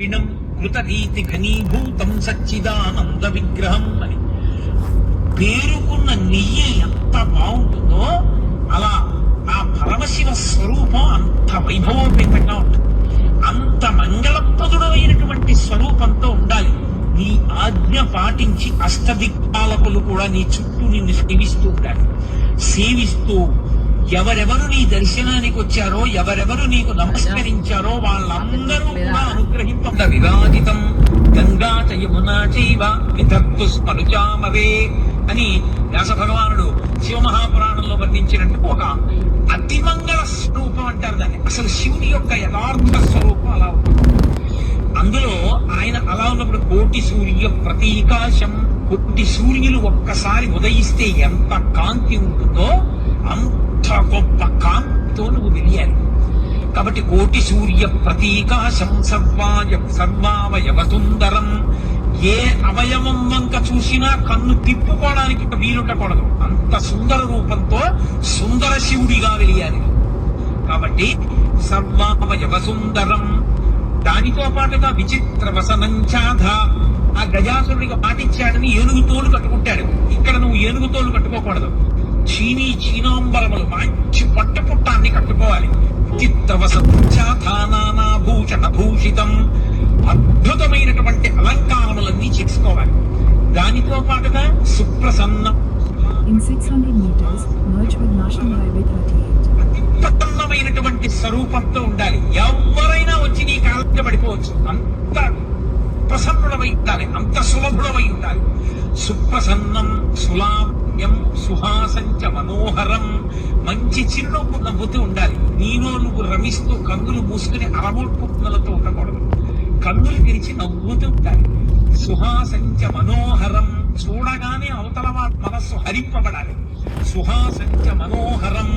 వినం కృతరీతి ఘనీభూతం సచ్చిదానంద విగ్రహం అని పేరుకున్న నెయ్యి ఎంత బాగుంటుందో అలా ఆ పరమశివ స్వరూపం అంత వైభవోపేతంగా ఉంటుంది. అంత మంగళప్రదుడమైనటువంటి స్వరూపంతో ఉండాలి. నీ ఆజ్ఞ పాటించి అష్టదిక్పాలకులు కూడా నీ చుట్టూ నిన్ను సేవిస్తూ ఉంటారు. సేవిస్తూ ఎవరెవరు నీ దర్శనానికి వచ్చారో, ఎవరెవరు నీకు నమస్కరించారో వాళ్ళందరూ కూడా అనుగ్రహింప వివాదితం గంగా యమునా చైవ వితత్తు స్మరుచామవే అని వ్యాస భగవానుడు శివమహాపురాణంలో వర్ణించినట్టు ఒక అతిమంగళ స్వరూపం అంటారు దాన్ని. అసలు శివుని యొక్క యథార్థ స్వరూపం అలా ఉంటుంది. అందులో ఆయన అలా ఉన్నప్పుడు కోటి సూర్య ప్రతీకాశం, కోటి సూర్యులు ఒక్కసారి ఉదయిస్తే ఎంత కాంతి ఉంటుందో అంత గొప్ప కాంతితో నువ్వు తెలియాలి. కాబట్టి కోటి సూర్య ప్రతీకాశం సర్వావయవసుందరం. ఏ అవయవం వంక చూసినా కన్ను తిప్పుకోవడానికి వీలుండకూడదు. అంత సుందర రూపంతో సుందర శివుడిగా వెలియాలి. కాబట్టి సర్వావయవసుందరం. దానితో పాటుగా విచిత్ర వసనంచాధ. ఆ గజాసురుడికి పాటించాడని ఏనుగు తోలు కట్టుకుంటాడు. ఇక్కడ నువ్వు ఏనుగు తోలు కట్టుకోకూడదు. చీనాంబరములు మంచి పట్టుపుట్టాన్ని కట్టుకోవాలి. విచిత్ర వసంచాథానాభూషణ భూషితం. అద్భుతమైనటువంటి అలంకారములన్నీ చేసుకోవాలి. దానితో పాటుగా సుప్రసన్నం. ప్రసన్నమైనటువంటి స్వరూపంతో ఉండాలి. ఎవరైనా వచ్చి నీ కాళ్ళ పడిపోవచ్చు. అంత ప్రసన్నుడవై ఉండాలి, అంత సులభుడవై ఉండాలి. సుప్రసన్నం సులాభ్యం సుహాసంచ మనోహరం. మంచి చిరునవ్వు నవ్వుతూ ఉండాలి. నీలో నువ్వు రమిస్తూ కన్నులు మూసుకుని అరమోడ్పులతో ఉండకూడదు. కన్నులు తెరిచి నవ్వుతూ ఉండాలి. సుహాసంచ మనోహరం. చూడగానే అవతల మనస్సు హరింపబడాలి. సుహాసంచ మనోహరం.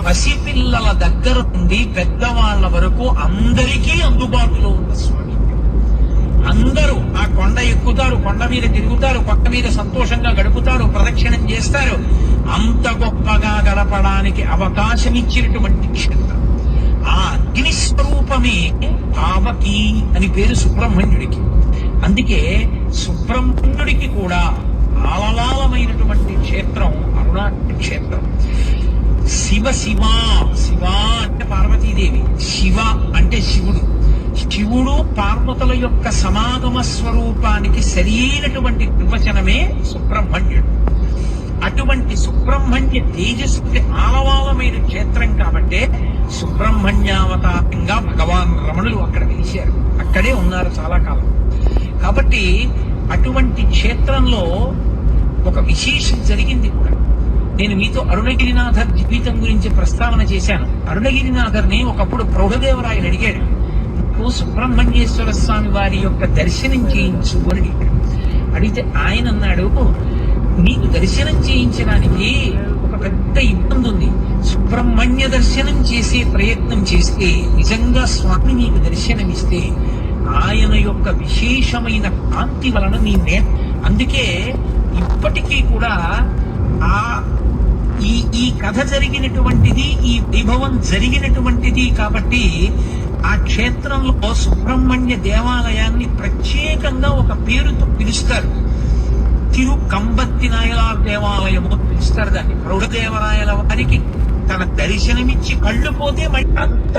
పసిపిల్లల దగ్గర నుండి పెద్దవాళ్ల వరకు అందరికీ అందుబాటులో ఉన్న స్వామి. అందరూ ఆ కొండ ఎక్కుతారు, కొండ మీద తిరుగుతారు, కొండ మీద సంతోషంగా గడుపుతారు, ప్రదక్షిణం చేస్తారు. అంత గొప్పగా గడపడానికి అవకాశం ఇచ్చినటువంటి క్షేత్రం. ఆ అగ్ని స్వరూపమే పావకి అని పేరు సుబ్రహ్మణ్యుడికి. అందుకే సుబ్రహ్మణ్యుడికి కూడా ఆలలాలమైనటువంటి క్షేత్రం అరుణాచల క్షేత్రం. శివ శివ శివ అంటే పార్వతీదేవి, శివ అంటే శివుడు. శివుడు పార్వతుల యొక్క సమాగమ స్వరూపానికి సరి అయినటువంటి నిర్వచనమే సుబ్రహ్మణ్యుడు. అటువంటి సుబ్రహ్మణ్య తేజస్సుకి ఆలవాలమైన క్షేత్రం కాబట్టే సుబ్రహ్మణ్యావతారంగా భగవాన్ రమణులు అక్కడ వెలిశారు. అక్కడే ఉన్నారు చాలా కాలం. కాబట్టి అటువంటి క్షేత్రంలో ఒక విశేషం జరిగింది కూడా. నేను మీతో అరుణగిరినాథర్ జీవితం గురించి ప్రస్తావన చేశాను. అరుణగిరినాథర్ని ఒకప్పుడు ప్రౌఢదేవరాయలు అడిగాడు, నువ్వు సుబ్రహ్మణ్యేశ్వర స్వామి వారి యొక్క దర్శనం చేయించు అని అడిగాడు. అడిగితే ఆయన అన్నాడు, నీకు దర్శనం చేయించడానికి ఒక పెద్ద ఇబ్బంది ఉంది. సుబ్రహ్మణ్య దర్శనం చేసే ప్రయత్నం చేస్తే, నిజంగా స్వామి నీకు దర్శనమిస్తే ఆయన యొక్క విశేషమైన కాంతి వలన అందుకే ఇప్పటికీ కూడా ఈ కథ జరిగినటువంటిది, ఈ వైభవం జరిగినటువంటిది కాబట్టి ఆ క్షేత్రంలో సుబ్రహ్మణ్య దేవాలయాన్ని ప్రత్యేకంగా ఒక పేరుతో పిలుస్తారు. తిరుకంబత్తి నాయలార్ దేవాలయము పిలుస్తారు దాన్ని. ప్రౌఢదేవరాయల వారికి తన దర్శనమిచ్చి కళ్ళు పోతే అంత